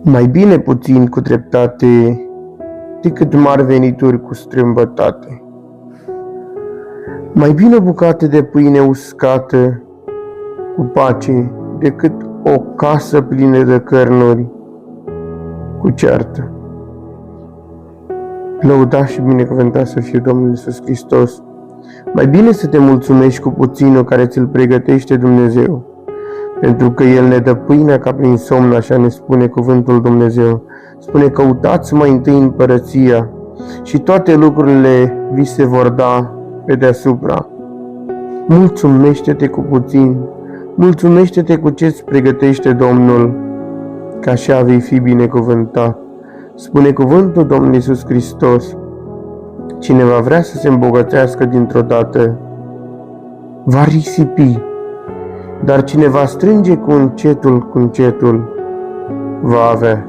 Mai bine puțin cu dreptate decât mari venituri cu strâmbătate. Mai bine o bucată de pâine uscată cu pace decât o casă plină de cărnuri cu ceartă. Lăudat și binecuvântat să fie Domnul Iisus Hristos. Mai bine să te mulțumești cu puținul care ți-l pregătește Dumnezeu, pentru că El ne dă pâinea ca prin somn, așa ne spune cuvântul Dumnezeu. Spune: căutați mai întâi împărăția și toate lucrurile vi se vor da pe deasupra. Mulțumește-te cu puțin, mulțumește-te cu ce-ți pregătește Domnul, că așa vei fi binecuvântat. Spune cuvântul Domnului Iisus Hristos: cine va vrea să se îmbogățească dintr-o dată, va risipi, dar cine va strânge cu încetul, va avea.